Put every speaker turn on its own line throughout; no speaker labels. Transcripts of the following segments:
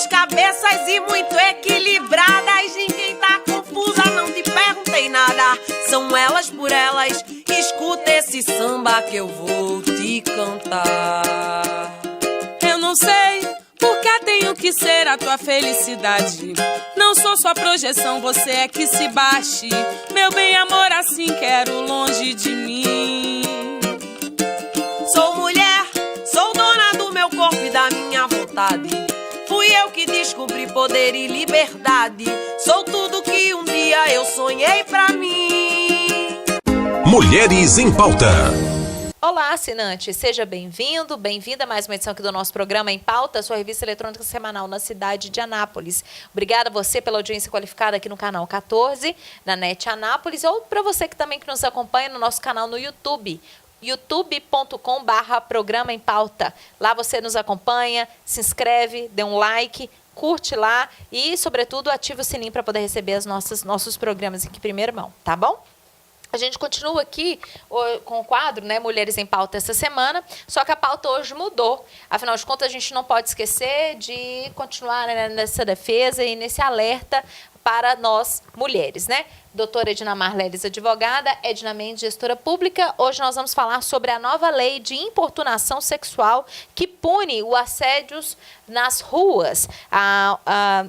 duas cabeças e muito equilibradas. Ninguém tá confusa, não te perguntei nada. São elas por elas, escuta esse samba que eu vou te cantar.
Eu não sei porque tenho que ser a tua felicidade. Não sou sua projeção, você é que se baixe. Meu bem, amor, assim quero longe de mim.
Sou mulher, sou dona do meu corpo e da minha vontade. Fui eu que descobri poder e liberdade. Sou tudo que um dia eu sonhei pra mim.
Mulheres em Pauta.
Olá, assinante, seja bem-vindo, bem-vinda a mais uma edição aqui do nosso programa Em Pauta, sua revista eletrônica semanal na cidade de Anápolis. Obrigada a você pela audiência qualificada aqui no canal 14, na NET Anápolis, ou para você que também nos acompanha no nosso canal no YouTube, youtube.com/programa em pauta. Lá você nos acompanha, se inscreve, dê um like, curte lá e, sobretudo, ativa o sininho para poder receber os nossos programas aqui em primeira mão, tá bom? A gente continua aqui com o quadro, né, Mulheres em Pauta essa semana, só que a pauta hoje mudou. Afinal de contas, a gente não pode esquecer de continuar, né, nessa defesa e nesse alerta para nós mulheres, né? Doutora Ednamar Leles, advogada, Edna Mendes, gestora pública. Hoje nós vamos falar sobre a nova lei de importunação sexual que pune o assédio nas ruas.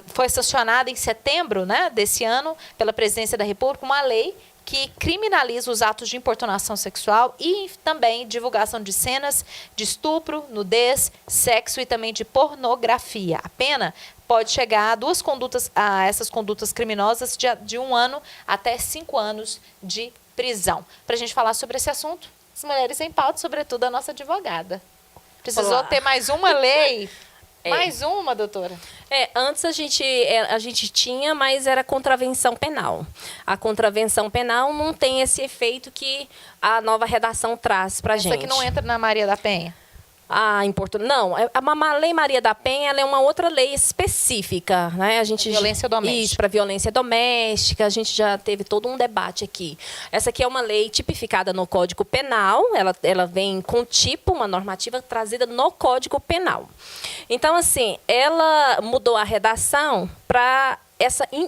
Foi sancionada em setembro, né, desse ano pela Presidência da República uma lei que criminaliza os atos de importunação sexual e também divulgação de cenas de estupro, nudez, sexo e também de pornografia. A pena pode chegar a essas condutas criminosas de 1 ano até 5 anos de prisão. Para a gente falar sobre esse assunto, as Mulheres em Pauta, sobretudo a nossa advogada. Precisou ter mais uma lei. Mais uma, doutora?
Antes a gente tinha, mas era contravenção penal. A contravenção penal não tem esse efeito que a nova redação traz para a gente.
Essa que não entra na Maria da Penha?
Não, a Lei Maria da Penha ela é uma outra lei específica, né?
Violência doméstica.
Isso, para violência doméstica, a gente já teve todo um debate aqui. Essa aqui é uma lei tipificada no Código Penal, ela vem com uma normativa trazida no Código Penal. Então, assim, ela mudou a redação para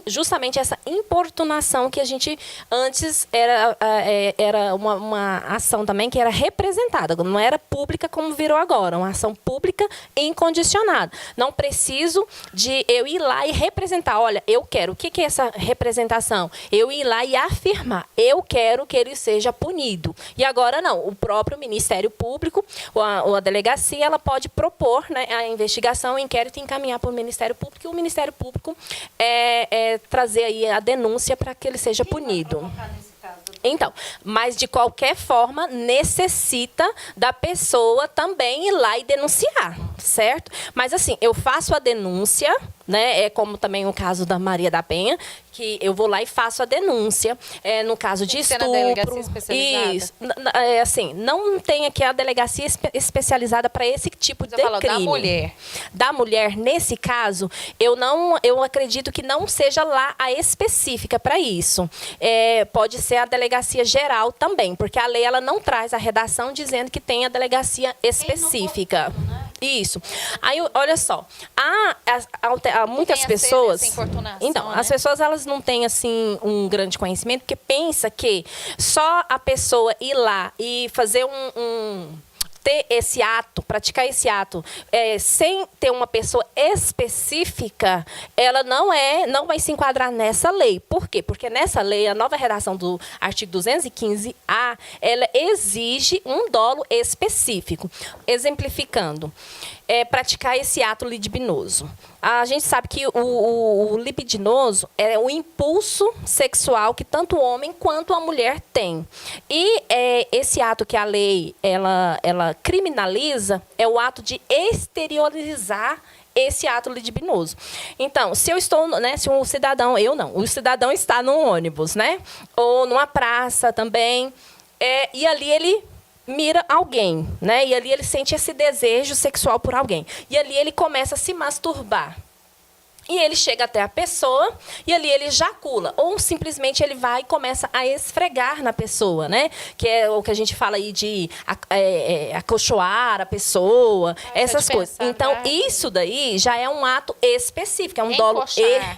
justamente essa importunação que a gente antes era uma ação também que era representada, não era pública como virou agora, uma ação pública incondicionada. Não preciso de eu ir lá e representar, olha, eu quero. O que é essa representação? Eu ir lá e afirmar, eu quero que ele seja punido. E agora não, o próprio Ministério Público, ou a delegacia, ela pode propor, né, a investigação, o inquérito e encaminhar para o Ministério Público, e o Ministério Público trazer aí a denúncia para que ele seja punido. Então, mas de qualquer forma necessita da pessoa também ir lá e denunciar, certo? Mas assim, eu faço a denúncia, né? É como também o caso da Maria da Penha, que eu vou lá e faço a denúncia, no caso de estupro.
Na delegacia especializada?
Isso, assim, não tem aqui a delegacia especializada para esse tipo de crime.
Da mulher.
Da mulher, nesse caso, eu acredito que não seja lá a específica para isso. Pode ser a delegacia geral também, porque a lei ela não traz a redação dizendo que tem a delegacia específica. Isso. Aí, olha só, há muitas pessoas. Então, as pessoas elas não têm assim um grande conhecimento, porque pensa que só a pessoa ir lá e fazer ter esse ato, praticar esse ato, sem ter uma pessoa específica, ela não vai se enquadrar nessa lei. Por quê? Porque nessa lei, a nova redação do artigo 215-A, ela exige um dolo específico. Exemplificando, praticar esse ato libidinoso. A gente sabe que o libidinoso é o impulso sexual que tanto o homem quanto a mulher tem. E esse ato que a lei ela criminaliza é o ato de exteriorizar esse ato libidinoso. Então, se eu estou, né, se o cidadão está no ônibus, né, ou numa praça também, e ali ele mira alguém, né? E ali ele sente esse desejo sexual por alguém. E ali ele começa a se masturbar. E ele chega até a pessoa e ali ele ejacula. Ou simplesmente ele vai e começa a esfregar na pessoa, né? Que é o que a gente fala aí de acolchoar a pessoa, essas coisas. Então, isso daí já é um ato específico, é um dolo.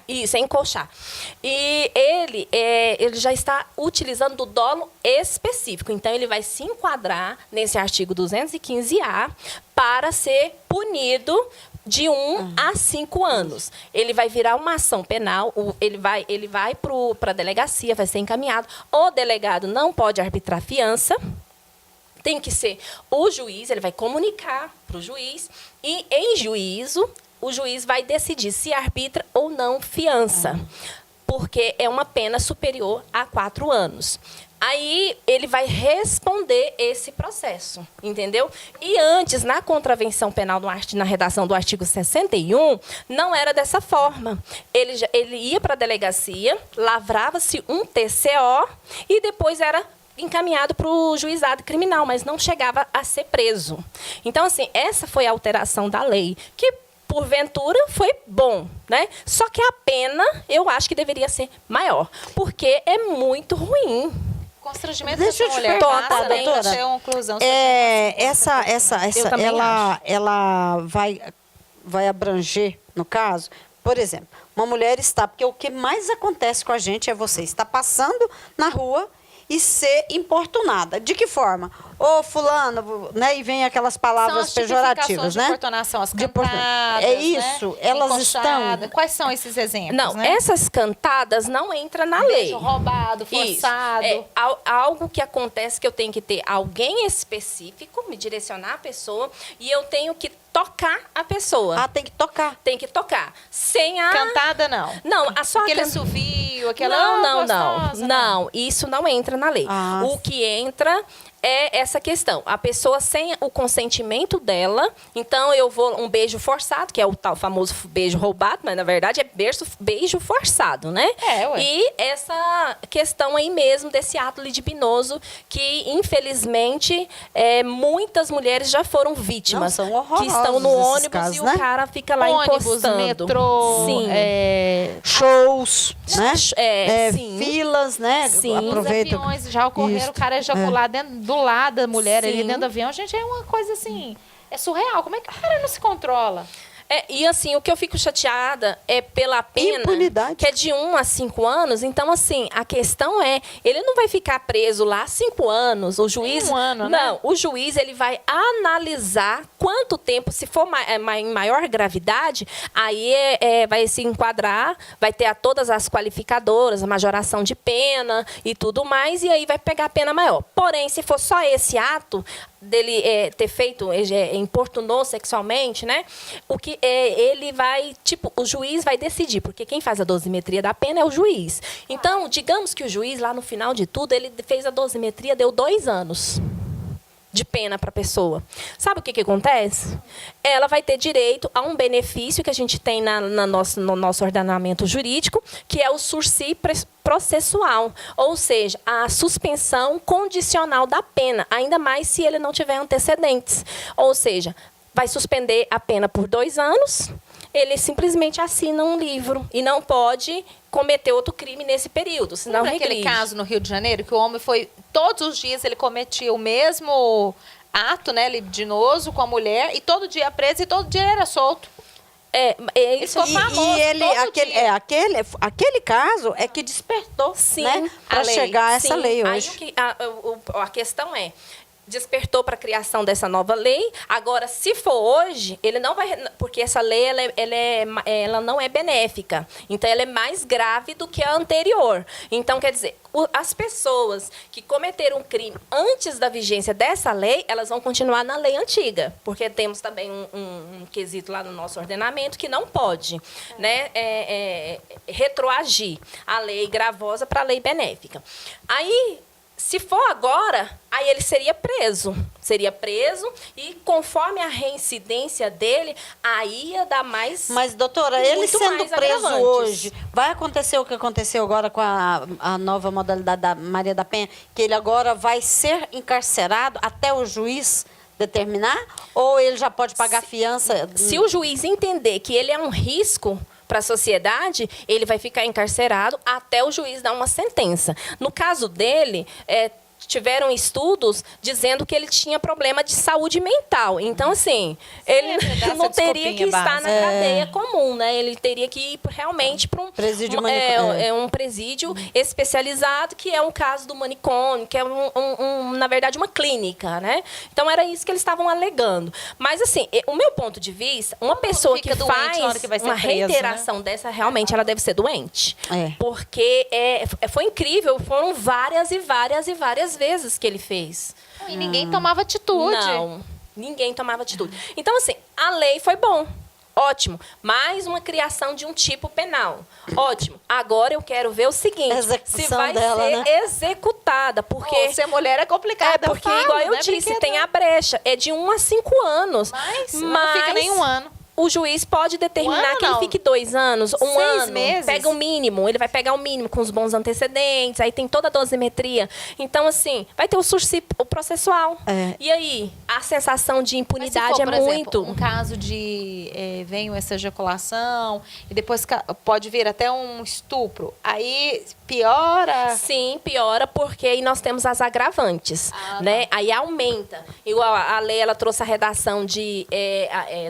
Isso, é encoxar. E ele já está utilizando do dolo específico. Então, ele vai se enquadrar nesse artigo 215-A para ser punido de 1 a 5 anos. Ele vai virar uma ação penal, ele vai para a delegacia, vai ser encaminhado. O delegado não pode arbitrar fiança, tem que ser o juiz, ele vai comunicar para o juiz, e em juízo, o juiz vai decidir se arbitra ou não fiança, porque é uma pena superior a 4 anos. Aí ele vai responder esse processo, entendeu? E antes, na contravenção penal, na redação do artigo 61, não era dessa forma. Ele ia para a delegacia, lavrava-se um TCO e depois era encaminhado para o juizado criminal, mas não chegava a ser preso. Então, assim, essa foi a alteração da lei, que porventura foi bom, né? Só que a pena, eu acho que deveria ser maior, porque é muito ruim.
Constrangimento.
Deixa eu te perguntar, doutora. Ela vai abranger, no caso, por exemplo, uma mulher está, porque o que mais acontece com a gente é você estar passando na rua e ser importunada. De que forma? Ô, fulano, né? E vem aquelas palavras pejorativas, né?
De importunação, as cantadas,
é isso, né? Elas
encoxada.
estão...
Quais são esses exemplos,
Não,
né?
essas cantadas não entram na lei.
Beijo roubado, forçado.
Isso. É algo que acontece que eu tenho que ter alguém específico, me direcionar a pessoa, e eu tenho que tocar a pessoa.
Ah, tem que tocar.
Tem que tocar. Sem a...
Cantada, não.
Não,
só aquele assovio, aquela...
Não, isso não entra na lei. O que entra é essa questão. A pessoa sem o consentimento dela, então eu vou um beijo forçado, que é o tal famoso beijo roubado, mas na verdade é beijo forçado, né? E essa questão aí mesmo desse ato libidinoso que, infelizmente, muitas mulheres já foram vítimas.
Não, são horrorosos,
que estão no ônibus
casos,
e
né?
o cara fica lá
ônibus,
encostando.
Metrô,
Sim.
Shows, né?
Sim.
Filas, né?
Sim.
Aproveita.
Nos aviões já ocorreram,
Isso.
o cara ejacular do lado da mulher ali
Sim.
dentro do avião. Gente, é uma coisa assim, é surreal. Como é que o cara não se controla?
E assim, o que eu fico chateada é pela pena,
Impunidade.
que é de 1 a 5 anos. Então, assim, a questão é, ele não vai ficar preso lá 5 anos. O juiz...
Um ano, né?
Não, o juiz ele vai analisar quanto tempo, se for em maior gravidade, aí vai se enquadrar, vai ter todas as qualificadoras, a majoração de pena e tudo mais, e aí vai pegar a pena maior. Porém, se for só esse ato dele ter feito, importunou sexualmente, né? O que ele vai, o juiz vai decidir, porque quem faz a dosimetria da pena é o juiz. Então, digamos que o juiz, lá no final de tudo, ele fez a dosimetria, deu 2 anos de pena para a pessoa. Sabe o que acontece? Ela vai ter direito a um benefício que a gente tem no nosso ordenamento jurídico, que é o sursi processual, ou seja, a suspensão condicional da pena, ainda mais se ele não tiver antecedentes. Ou seja, vai suspender a pena por 2 anos, ele simplesmente assina um livro e não pode cometer outro crime nesse período, senão
Lembra aquele caso no Rio de Janeiro que o homem foi, todos os dias ele cometia o mesmo ato, né, libidinoso com a mulher, e todo dia preso e todo dia ele era solto.
Isso aquele caso é que despertou,
sim,
né, para chegar a essa lei hoje.
Aí a questão é, despertou para a criação dessa nova lei. Agora, se for hoje, ele não vai... Porque essa lei ela não é benéfica. Então, ela é mais grave do que a anterior. Então, quer dizer, as pessoas que cometeram um crime antes da vigência dessa lei, elas vão continuar na lei antiga. Porque temos também um quesito lá no nosso ordenamento que não pode, né, retroagir a lei gravosa para a lei benéfica. Aí... Se for agora, aí ele seria preso. Seria preso e, conforme a reincidência dele, aí ia dar mais...
Mas, doutora, ele sendo preso hoje, vai acontecer o que aconteceu agora com a nova modalidade da Maria da Penha, que ele agora vai ser encarcerado até o juiz determinar? Ou ele já pode pagar fiança?
Se o juiz entender que ele é um risco para a sociedade, ele vai ficar encarcerado até o juiz dar uma sentença. No caso dele, tiveram estudos dizendo que ele tinha problema de saúde mental. Então, assim, ele não teria que estar na cadeia comum, né? Ele teria que ir realmente para um
presídio
um presídio especializado, que é um caso do manicômio, que é, na verdade, uma clínica, né? Então, era isso que eles estavam alegando. Mas, assim, o meu ponto de vista, uma pessoa que faz uma reiteração dessa, realmente, ela deve ser doente. Porque foi incrível, foram várias e várias e várias vezes que ele fez.
E ninguém tomava atitude.
Não, ninguém tomava atitude. Então, assim, a lei foi bom. Ótimo. Mais uma criação de um tipo penal. Ótimo. Agora eu quero ver o seguinte. Se vai ser executada. Porque
ser mulher é complicado.
Porque, igual eu disse, tem a brecha. É de 1 a 5 anos.
Mas não fica nem 1 ano.
O juiz pode determinar que ele fique 2 anos, 1 ano.
6 meses.
Pega o mínimo. Ele vai pegar o mínimo com os bons antecedentes. Aí tem toda a dosimetria. Então, assim, vai ter o processual. E aí, a sensação de impunidade
for,
é
por
muito.
Exemplo, um caso de venho essa ejaculação e depois pode vir até um estupro. Aí piora?
Sim, piora, porque aí nós temos as agravantes, né? Aí aumenta. Igual a lei, ela trouxe a redação de,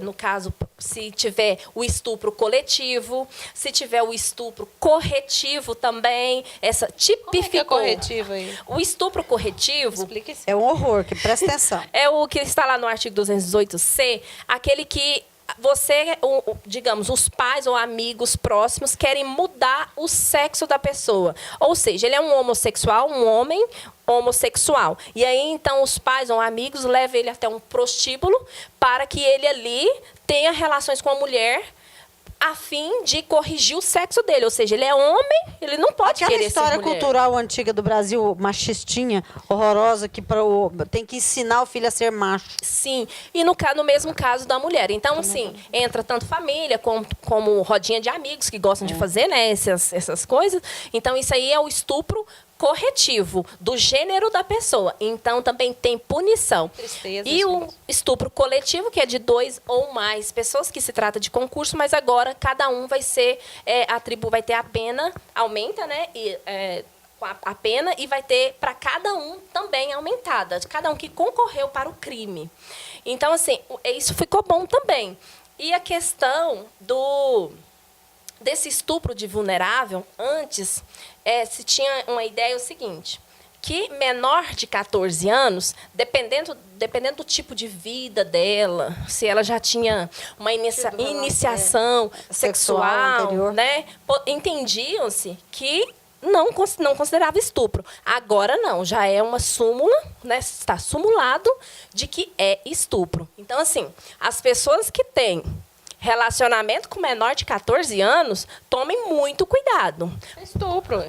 no caso, se tiver o estupro coletivo, se tiver o estupro corretivo também, essa tipificou.
Como é que é corretivo aí?
O estupro corretivo...
Explica isso.
É um horror, que presta atenção.
É o que está lá no artigo 218C, aquele que você, digamos, os pais ou amigos próximos querem mudar o sexo da pessoa. Ou seja, ele é um homossexual, um homem homossexual. E aí, então, os pais ou amigos levam ele até um prostíbulo para que ele ali tenha relações com a mulher a fim de corrigir o sexo dele. Ou seja, ele é homem, ele não pode querer ser mulher.
Aquela história cultural antiga do Brasil, machistinha, horrorosa, que tem que ensinar o filho a ser macho.
Sim, e no mesmo caso da mulher. Então, assim, entra tanto família como rodinha de amigos que gostam de fazer, né, essas coisas. Então, isso aí é o estupro corretivo do gênero da pessoa. Então, também tem punição.
Tristeza,
e o estupro coletivo, que é de 2 ou mais pessoas, que se trata de concurso, mas agora cada um vai ser, vai ter a pena, aumenta, né? A pena, e vai ter para cada um também aumentada, de cada um que concorreu para o crime. Então, assim, isso ficou bom também. E a questão desse estupro de vulnerável, antes, se tinha uma ideia, o seguinte, que menor de 14 anos, dependendo do tipo de vida dela, se ela já tinha uma iniciação sexual, né, entendiam-se que não considerava estupro. Agora não, já é uma súmula, né, está sumulado de que é estupro. Então, assim, as pessoas que têm relacionamento com menor de 14 anos, tomem muito cuidado.
Estupro.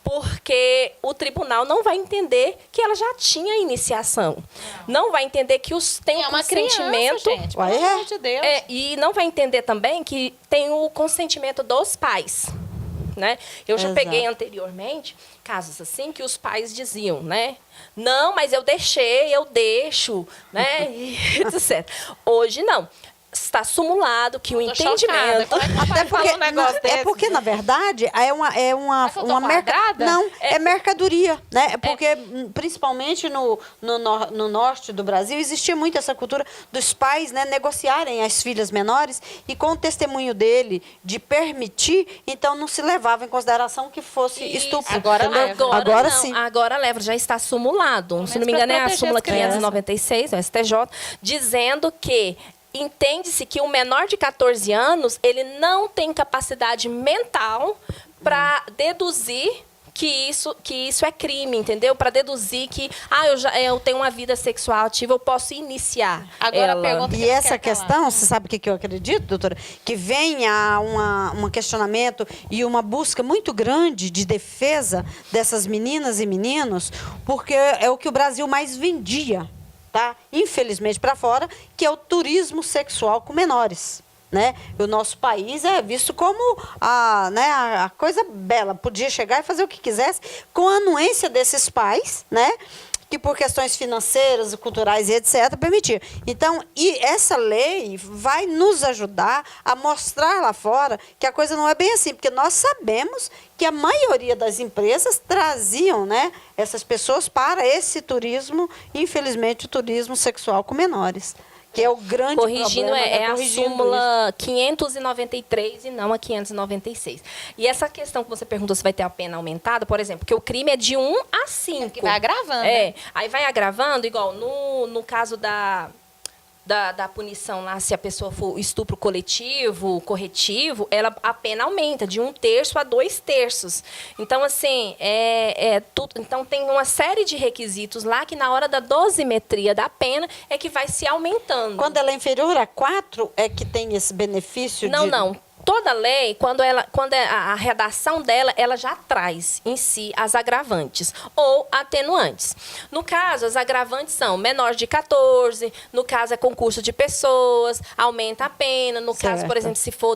Porque o tribunal não vai entender que ela já tinha iniciação. Não vai entender que tem um consentimento.
Criança, gente, pelo amor de Deus.
E não vai entender também que tem o consentimento dos pais. Né? Eu já peguei anteriormente casos assim que os pais diziam, né? Não, mas eu deixo, né? Etc. Hoje não. Está sumulado que o entendimento...
Até porque, na verdade, é uma mercadoria. Não, é mercadoria, né? Porque, principalmente no norte do Brasil, existia muito essa cultura dos pais, né, negociarem as filhas menores e, com o testemunho dele de permitir, então não se levava em consideração que fosse estupro.
Agora sim. Agora leva, já está sumulado. Se não me engano, é a súmula 596, do STJ, dizendo que entende-se que o menor de 14 anos, ele não tem capacidade mental para deduzir que isso é crime, entendeu? Para deduzir que eu tenho uma vida sexual ativa, eu posso iniciar.
Agora a pergunta
e essa questão, você sabe o que eu acredito, doutora? Que venha um questionamento e uma busca muito grande de defesa dessas meninas e meninos, porque é o que o Brasil mais vendia. Tá? Infelizmente para fora, que é o turismo sexual com menores. Né? O nosso país é visto como a coisa bela, podia chegar e fazer o que quisesse, com a anuência desses pais, né? que por questões financeiras, culturais e etc., permitir. Então, e essa lei vai nos ajudar a mostrar lá fora que a coisa não é bem assim, porque nós sabemos que a maioria das empresas traziam, né, essas pessoas para esse turismo, infelizmente, o turismo sexual com menores. Que é o grande
corrigindo,
problema.
é a
corrigindo
súmula 593 e não a 596. E essa questão que você perguntou se vai ter a pena aumentada, por exemplo, que o crime é de 1 a 5.
Que vai agravando,
É,
né?
aí vai agravando, igual no caso da punição lá, se a pessoa for estupro coletivo, corretivo, a pena aumenta de 1/3 a 2/3. Então, assim, então tem uma série de requisitos lá que na hora da dosimetria da pena é que vai se aumentando.
Quando ela é inferior a 4, é que tem esse benefício
Não,
de...
não. Toda lei, quando a redação dela, ela já traz em si as agravantes ou atenuantes. No caso, as agravantes são menor de 14, no caso é concurso de pessoas, aumenta a pena, no caso, por exemplo, se for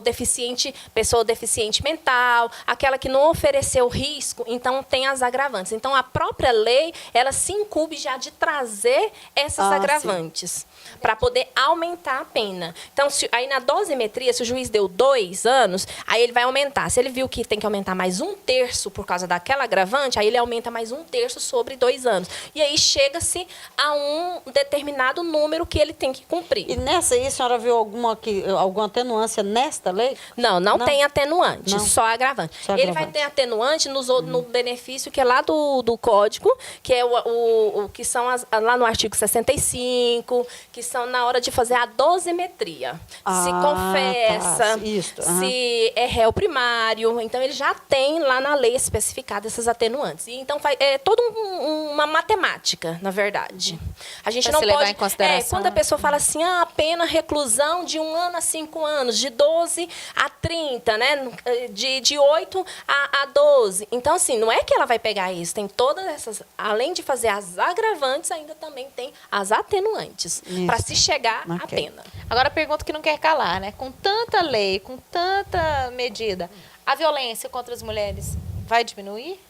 pessoa deficiente mental, aquela que não ofereceu risco, então tem as agravantes. Então, a própria lei, ela se incumbe já de trazer essas agravantes para poder aumentar a pena. Então, aí na dosimetria, se o juiz deu 2 anos, aí ele vai aumentar. Se ele viu que tem que aumentar mais 1/3 por causa daquela agravante, aí ele aumenta mais 1/3 sobre 2 anos. E aí chega-se a um determinado número que ele tem que cumprir.
E nessa aí, a senhora viu alguma atenuância nesta lei?
Não tem atenuante,
Não.
só agravante.
Só
Ele
agravante.
vai ter atenuante no benefício que é lá do código, que é o que são lá no artigo 65, que são na hora de fazer a dosimetria. Se confessa,
tá. Isso.
se é réu primário. Então, ele já tem lá na lei especificado essas atenuantes. E, então, é toda uma matemática, na verdade. A gente
Pra
não
se levar
pode...
em consideração.
Quando a pessoa fala assim, a pena reclusão de 1 ano a 5 anos, de 12 a 30, né? De 8 a 12. Então, assim, não é que ela vai pegar isso. Tem todas essas... Além de fazer as agravantes, ainda também tem as atenuantes. Para se chegar à pena.
Agora, a pergunta que não quer calar, né? Com tanta lei, com tanta medida, a violência contra as mulheres vai diminuir?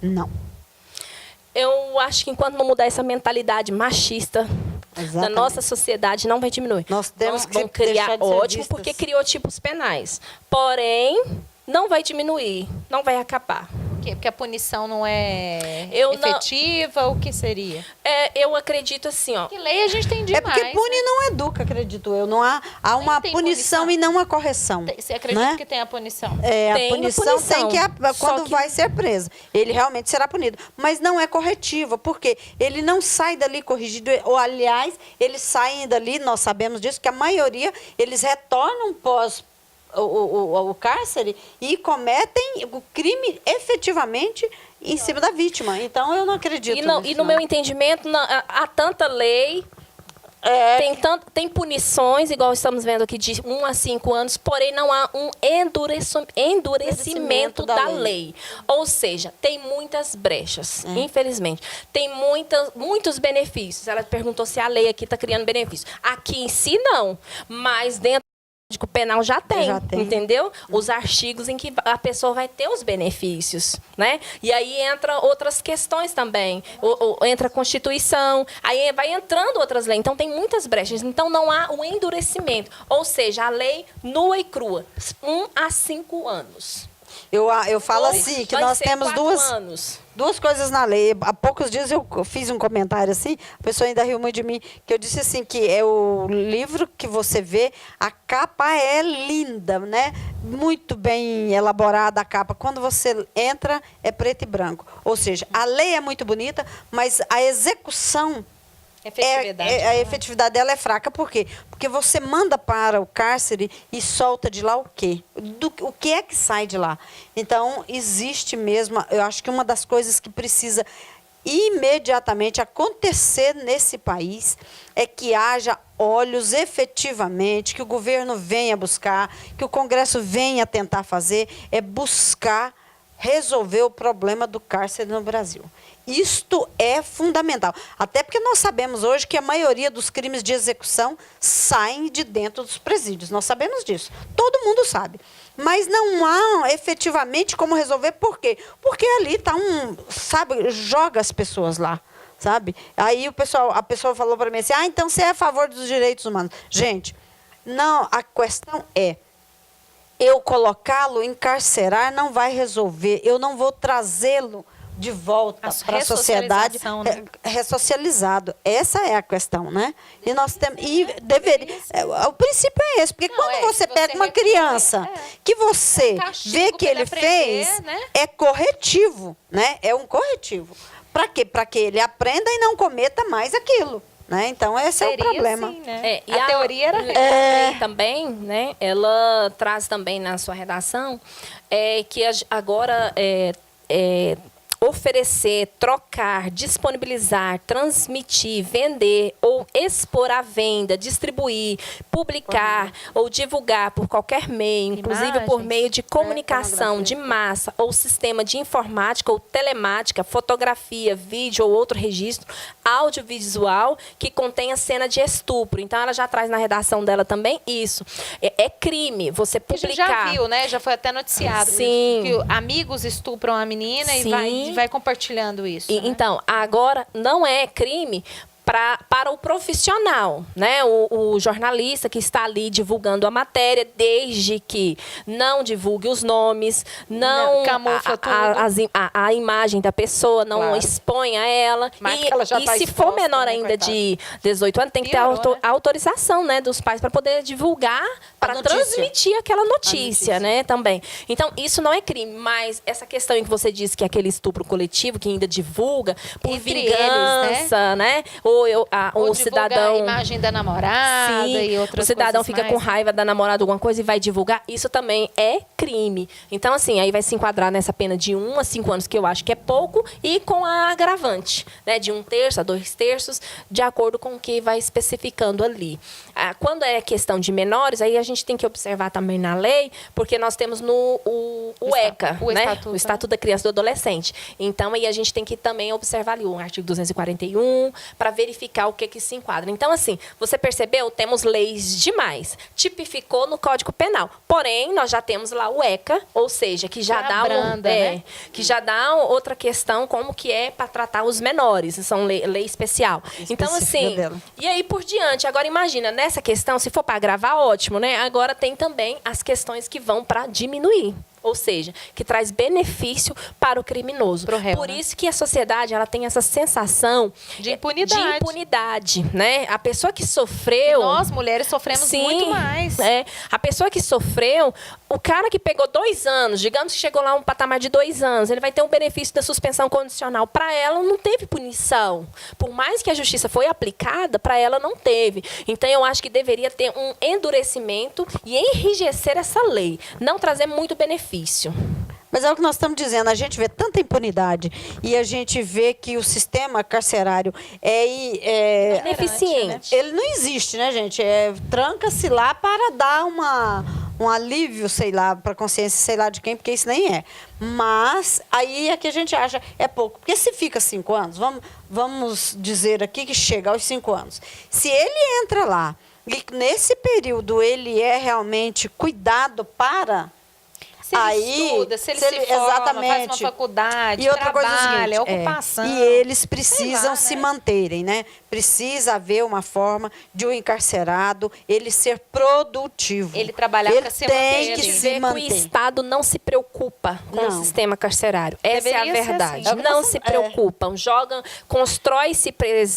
Não.
Eu acho que enquanto não mudar essa mentalidade machista da
Exatamente.
nossa sociedade, não vai diminuir.
Nós temos que
vão criar
deixar de ser
ótimo,
vistas.
porque criou tipos penais. Porém, não vai diminuir, não vai acabar.
Por quê? Porque a punição não é
Eu não-
efetiva? O que seria?
Eu acredito assim, ó.
Que lei a gente tem
É
demais.
porque pune e não educa, acredito eu. Não há uma
tem
punição
punição.
e não uma correção.
Você acredita
né?
que tem a punição?
É,
Tem
a punição
punição,
tem que,
só
quando
que-
vai ser preso, ele realmente será punido. Mas não é corretiva, porque ele não sai dali corrigido, ou aliás, eles saem dali, nós sabemos disso, que a maioria, eles retornam pós o cárcere e cometem o crime efetivamente em cima da vítima. Então, eu não acredito
E no
nisso,
meu entendimento, há tanta lei, tem punições, igual estamos vendo aqui, de 1 a 5 anos, porém não há um endurecimento da lei. Ou seja, tem muitas brechas, infelizmente. Tem muitos benefícios. Ela perguntou se a lei aqui está criando benefícios. Aqui em si, não. Mas dentro do Código Penal já tem, entendeu? Os artigos em que a pessoa vai ter os benefícios, né? E aí entra outras questões também. Entra a Constituição, aí vai entrando outras leis. Então, tem muitas brechas. Então, não há o endurecimento. Ou seja, a lei nua e crua. 1 a 5 anos.
Eu falo assim, que
Vai
nós
ser
temos
4
duas...
anos.
Duas coisas na lei. Há poucos dias eu fiz um comentário assim, a pessoa ainda riu muito de mim, que eu disse assim, que é o livro que você vê, a capa é linda, né? Muito bem elaborada a capa. Quando você entra, é preto e branco. Ou seja, a lei é muito bonita, mas a execução... a efetividade dela é fraca. Por quê? Porque você manda para o cárcere e solta de lá o quê? O que é que sai de lá? Então, existe mesmo, eu acho que uma das coisas que precisa imediatamente acontecer nesse país é que haja olhos efetivamente, que o governo venha buscar, que o Congresso venha tentar fazer, é buscar resolver o problema do cárcere no Brasil. Isto é fundamental. Até porque nós sabemos hoje que a maioria dos crimes de execução saem de dentro dos presídios. Nós sabemos disso. Todo mundo sabe. Mas não há efetivamente como resolver. Por quê? Porque ali está joga as pessoas lá. sabe? Aí a pessoa falou para mim assim, então você é a favor dos direitos humanos. Gente, não, a questão é, eu colocá-lo, encarcerar, não vai resolver. Eu não vou trazê-lo de volta para a sociedade,
né?
ressocializado. Essa é a questão, né? E nós temos, e deveria, o princípio é esse, porque quando você pega uma criança que você vê que ele fez,
né?
é corretivo, né? É um corretivo. Para quê? Para que ele aprenda e não cometa mais aquilo. Né? Então, esse é o problema.
Assim, né?
E
a teoria era...
A lei também, né? Ela traz também na sua redação que agora oferecer, trocar, disponibilizar, transmitir, vender ou expor à venda, distribuir, publicar ou divulgar por qualquer meio, inclusive por meio de comunicação de massa ou sistema de informática ou telemática, fotografia, vídeo ou outro registro audiovisual que contenha cena de estupro. Então, ela já traz na redação dela também isso. É crime você publicar.
A gente já viu, né? Já foi até noticiado.
Sim.
Que amigos estupram a menina e vai compartilhando isso.
Né? Então, agora não é crime para o profissional, né? O jornalista que está ali divulgando a matéria, desde que não divulgue os nomes, não
camufla
a imagem da pessoa, não exponha ela.
Mas ela já tá
se
exposta,
for menor
né,
ainda
coitada.
de 18 anos, tem que ter autorização, né, dos pais para poder divulgar, para transmitir aquela notícia, né, também. Então, isso não é crime, mas essa questão em que você disse que é aquele estupro coletivo, que ainda divulga por
Entre
vingança,
eles, né?
Ou o cidadão...
a imagem da namorada e outras
o cidadão
coisas
fica
mais.
com raiva da namorada, alguma coisa, e vai divulgar. Isso também é crime. Então, assim, aí vai se enquadrar nessa pena de 1 a 5 anos, que eu acho que é pouco, e com a agravante, né, de 1/3 a 2/3, de acordo com o que vai especificando ali. Quando é questão de menores, aí a gente tem que observar também na lei, porque nós temos o ECA, né? O Estatuto da Criança e do Adolescente. Então, aí a gente tem que também observar ali o artigo 241, para verificar o que se enquadra. Então, assim, você percebeu? Temos leis demais. Tipificou no Código Penal. Porém, nós já temos lá o ECA, ou seja, que já dá
né?
que já dá outra questão, como que é para tratar os menores. São lei especial. Então, assim, e aí por diante. Agora, imagina, nessa questão, se for para agravar, ótimo, né? Agora tem também as questões que vão para diminuir. Ou seja, que traz benefício para o criminoso.
Pro réu,
por
né?
isso que a sociedade ela tem essa sensação
de impunidade.
Né? A pessoa que sofreu...
E nós, mulheres, sofremos muito mais.
A pessoa que sofreu, o cara que pegou 2 anos, digamos que chegou lá um patamar de 2 anos, ele vai ter um benefício da suspensão condicional. Para ela, não teve punição. Por mais que a justiça foi aplicada, para ela não teve. Então, eu acho que deveria ter um endurecimento e enrijecer essa lei. Não trazer muito benefício.
Mas é o que nós estamos dizendo, a gente vê tanta impunidade e a gente vê que o sistema carcerário é
ineficiente.
Ele não existe, né, gente? Tranca-se lá para dar um alívio, sei lá, para a consciência, sei lá de quem, porque isso nem é. Mas aí é que a gente acha é pouco. Porque se fica 5 anos, vamos dizer aqui que chega aos 5 anos. Se ele entra lá e nesse período ele é realmente cuidado para...
Se ele estuda, se ele se forma, faz uma faculdade,
e outra
trabalha,
coisa
ocupação.
E eles precisam
lá,
se
né?
manterem, né? Precisa haver uma forma de o encarcerado ele ser produtivo.
Ele trabalhar para se manter.
Tem que
Que
se
o
manter.
Estado não se preocupa com o sistema carcerário. Essa é a
Deveria ser
verdade.
assim.
Não se preocupam. Constrói-se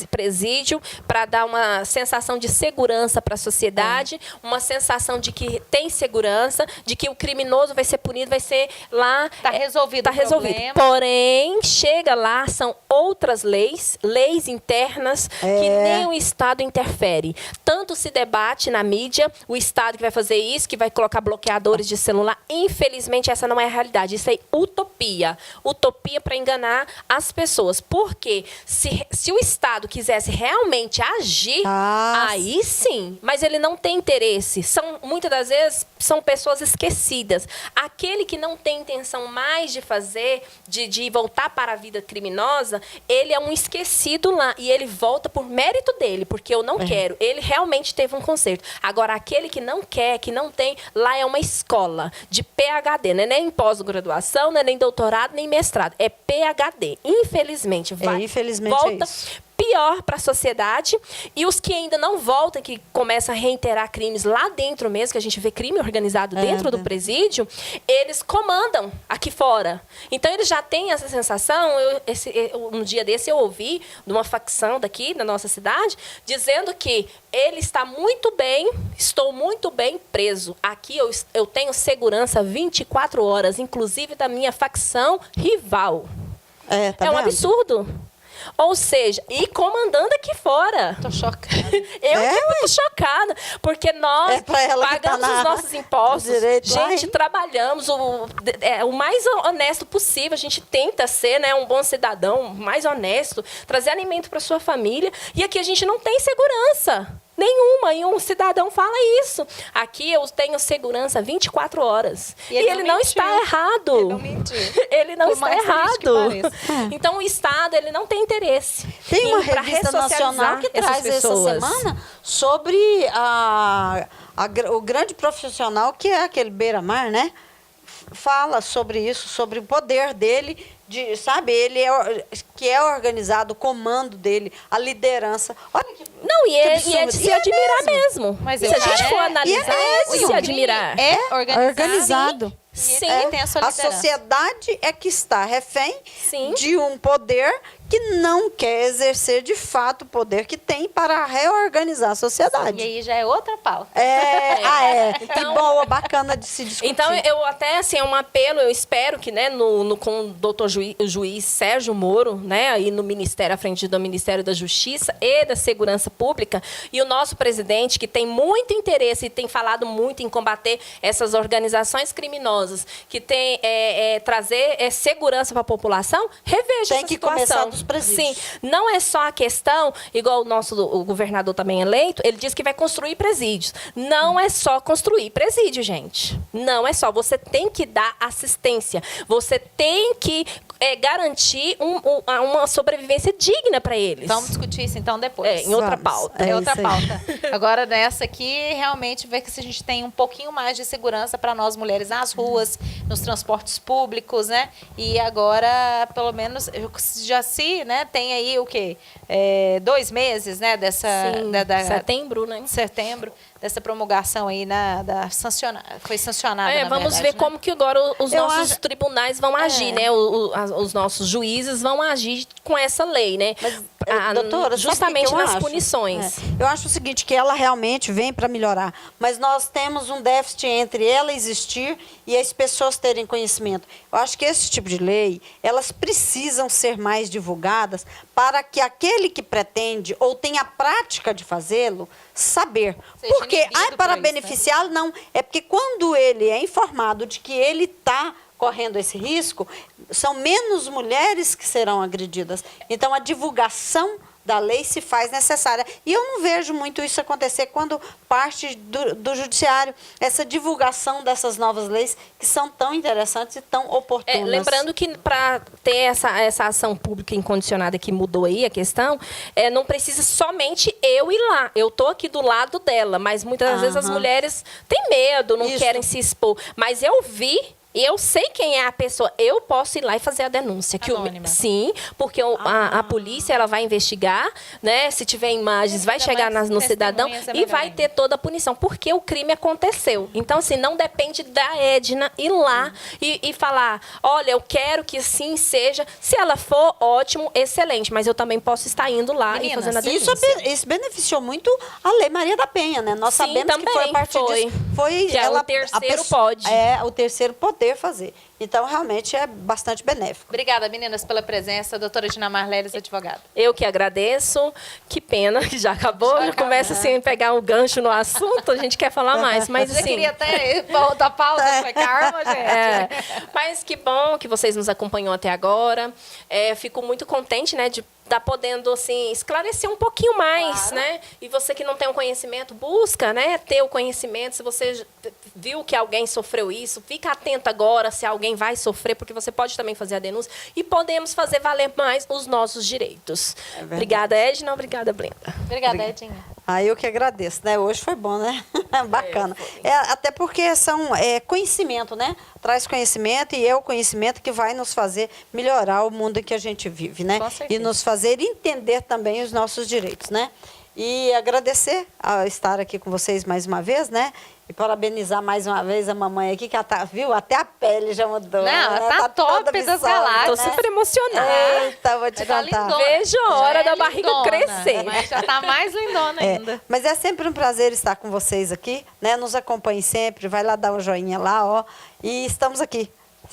presídio para dar uma sensação de segurança para a sociedade, uma sensação de que tem segurança, de que o criminoso vai ser punido, vai ser lá...
Está resolvido
Tá
o
resolvido.
problema.
Porém, chega lá, são outras leis internas, que nem o Estado interfere. Tanto se debate na mídia, o Estado que vai fazer isso, que vai colocar bloqueadores de celular. Infelizmente, essa não é a realidade. Isso é utopia. Utopia para enganar as pessoas. Porque se o Estado quisesse realmente agir, aí sim. Mas ele não tem interesse. Muitas das vezes, são pessoas esquecidas. Aquele que não tem intenção mais de fazer, de voltar para a vida criminosa, ele é um esquecido lá. E ele volta por mérito dele, porque eu não quero. Ele realmente teve um conserto. Agora, aquele que não quer, que não tem, lá é uma escola de PhD, não é nem pós-graduação, não é nem doutorado, nem mestrado. É PhD. Infelizmente.
Infelizmente
volta
é isso.
Pior para a sociedade. E os que ainda não voltam, que começam a reiterar crimes lá dentro mesmo, que a gente vê crime organizado dentro do presídio, eles comandam aqui fora. Então, eles já têm essa sensação. Um dia desse eu ouvi de uma facção daqui, da nossa cidade, dizendo que ele está muito bem, estou muito bem preso. Aqui eu tenho segurança 24 horas, inclusive da minha facção rival.
Tá
é um
vendo?
absurdo. Ou seja, e comandando aqui fora.
Tô chocada.
Eu fico chocada, porque nós pagamos os nossos impostos, gente, trabalhamos o mais honesto possível, a gente tenta ser, né, um bom cidadão, mais honesto, trazer alimento para sua família, e aqui a gente não tem segurança. Nenhuma, e um cidadão fala isso. Aqui eu tenho segurança 24 horas. E ele não está errado.
Ele não mentiu.
Ele não
Por
está
mais triste que
errado.
pareça.
Então o Estado, ele não tem interesse.
Tem uma
pra
revista
ressocializar
nacional que traz essa
pessoas.
semana sobre o grande profissional que é aquele Beira-Mar, né? Fala sobre isso, sobre o poder dele, sabe? Ele que é organizado, o comando dele, a liderança. Olha que
Não, e é
absurdo.
de se admirar mesmo.
Mas
se
o
a gente
cara
for
é-
analisar, é de se admirar.
É
organizado.
Sim.
E tem a sua
A
liderança.
sociedade é que está refém
Sim.
de um poder que não quer exercer de fato o poder que tem para reorganizar a sociedade.
E aí já é outra pauta.
Que boa, bacana de se discutir.
Então, eu até, assim, é um apelo, eu espero que, né, com o doutor juiz Sérgio Moro, né, aí no Ministério, à frente do Ministério da Justiça e da Segurança Pública, e o nosso presidente, que tem muito interesse e tem falado muito em combater essas organizações criminosas, que tem trazer segurança para a população, reveja
Tem
essa
que
situação.
começar dos presídios.
Sim, não é só a questão, igual o governador também eleito, ele diz que vai construir presídios. Não é só construir presídio, gente. Não é só. Você tem que dar assistência. Você tem que garantir uma sobrevivência digna para eles.
Vamos discutir isso então depois.
Em outra
Vamos.
pauta.
É
outra
isso aí.
pauta. Agora, nessa aqui, realmente ver que se a gente tem um pouquinho mais de segurança para nós mulheres nas ruas, nos transportes públicos, né? E agora, pelo menos, já né, tem aí o quê? 2 meses, né? Dessa,
Sim, setembro, né?
Setembro, dessa promulgação aí foi sancionada, na
vamos
verdade,
ver
né?
como que agora os
Eu
nossos
acho-
tribunais vão agir, né? Os nossos juízes vão agir com essa lei, né?
Doutora,
justamente
sabe o que eu
nas
acho?
punições.
Eu acho o seguinte, que ela realmente vem para melhorar, mas nós temos um déficit entre ela existir e as pessoas terem conhecimento. Eu acho que esse tipo de lei, elas precisam ser mais divulgadas para que aquele que pretende ou tem a prática de fazê-lo, saber.
Seja
Porque,
inibido
para
por isso, né?
beneficiá-lo, não. É porque quando ele é informado de que ele está correndo esse risco, são menos mulheres que serão agredidas. Então, a divulgação da lei se faz necessária. E eu não vejo muito isso acontecer quando parte do judiciário, essa divulgação dessas novas leis que são tão interessantes e tão oportunas.
Lembrando que para ter essa ação pública incondicionada que mudou aí a questão, não precisa somente eu ir lá. Eu estou aqui do lado dela, mas muitas vezes as mulheres têm medo, não
Isso.
querem se expor. Mas eu vi. E eu sei quem é a pessoa. Eu posso ir lá e fazer a denúncia.
Anônima.
Sim, porque a polícia ela vai investigar, né? Se tiver imagens, vai
Ainda
chegar
mais
no cidadão
testemunhas é
e
melhor
vai
ainda.
ter toda a punição. Porque o crime aconteceu. Então, assim, não depende da Edna ir lá e falar, olha, eu quero que assim seja. Se ela for, ótimo, excelente. Mas eu também posso estar indo lá
Meninas,
e fazendo a
Isso,
denúncia.
isso beneficiou muito a Lei Maria da Penha, né? Nós
Sim,
sabemos que foi a
também
partir
foi.
disso. Foi
Que o terceiro pode.
O terceiro poder fazer. Então, realmente, é bastante benéfico.
Obrigada, meninas, pela presença. Doutora Dinamar Leles, advogada.
Eu que agradeço. Que pena que já acabou. Já começa assim a pegar um gancho no assunto. A gente quer falar mais. Mas
Você
assim,
queria até voltar a pauta? Foi calma, gente.
Mas que bom que vocês nos acompanham até agora. Fico muito contente, né, de estar podendo assim esclarecer um pouquinho mais, né? E você que não tem o conhecimento, busca, né, ter o conhecimento. Se você viu que alguém sofreu isso, fica atento agora se alguém alguém vai sofrer, porque você pode também fazer a denúncia e podemos fazer valer mais os nossos direitos. Obrigada, Edna. Obrigada, Brenda.
Obrigada, Edinha.
Eu que agradeço, né? Hoje foi bom, né? Bacana. Até porque são conhecimento, né? Traz conhecimento e é o conhecimento que vai nos fazer melhorar o mundo em que a gente vive, né?
Com certeza.
E nos fazer entender também os nossos direitos, né? E agradecer a estar aqui com vocês mais uma vez, né? E parabenizar mais uma vez a mamãe aqui, que ela tá, viu? Até a pele já mudou.
Não, ela
né?
tá top
toda
das
viçosa,
galáxias.
Tô super emocionada.
Eita, vou te
Tá
contar.
lindona.
Vejo a hora
Já
da
é
barriga
lindona,
crescer.
Mas já tá mais lindona ainda.
Mas é sempre um prazer estar com vocês aqui, né? Nos acompanhe sempre, vai lá dar um joinha lá, ó. E estamos aqui,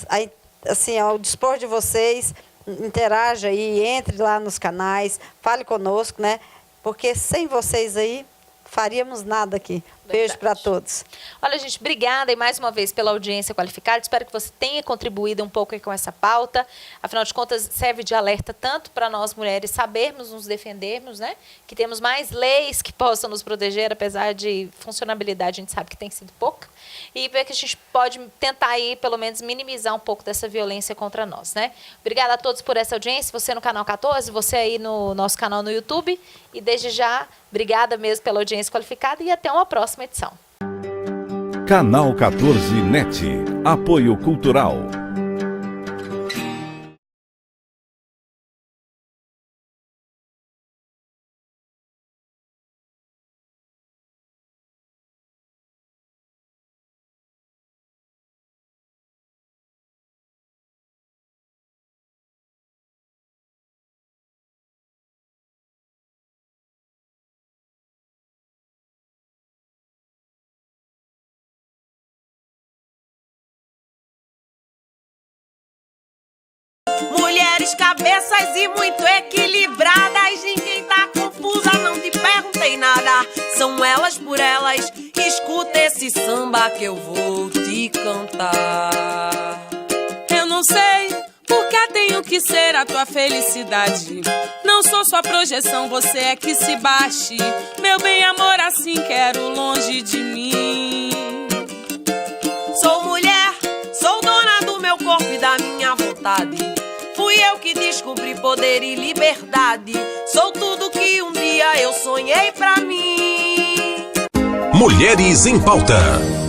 aí, assim, ao dispor de vocês, interaja aí, entre lá nos canais, fale conosco, né? Porque sem vocês aí, faríamos nada aqui. Beijo para todos.
Olha, gente, obrigada e mais uma vez pela audiência qualificada. Espero que você tenha contribuído um pouco aí com essa pauta. Afinal de contas, serve de alerta tanto para nós mulheres sabermos nos defendermos, né? Que temos mais leis que possam nos proteger, apesar de funcionalidade, a gente sabe que tem sido pouca. E ver que a gente pode tentar aí, pelo menos, minimizar um pouco dessa violência contra nós, né? Obrigada a todos por essa audiência. Você no Canal 14, você aí no nosso canal no YouTube. E desde já, obrigada mesmo pela audiência qualificada e até uma próxima edição.
Canal 14 NET. Apoio Cultural.
Mulheres, cabeças e muito equilibradas. Ninguém tá confusa, não te perguntei nada. São elas por elas. Escuta esse samba que eu vou te cantar.
Eu não sei porque tenho que ser a tua felicidade. Não sou sua projeção, você é que se baixe. Meu bem, amor, assim quero longe de mim.
Sou mulher, sou dona do meu corpo e da minha vontade. Fui eu que descobri poder e liberdade. Sou tudo que um dia eu sonhei pra mim.
Mulheres em Pauta.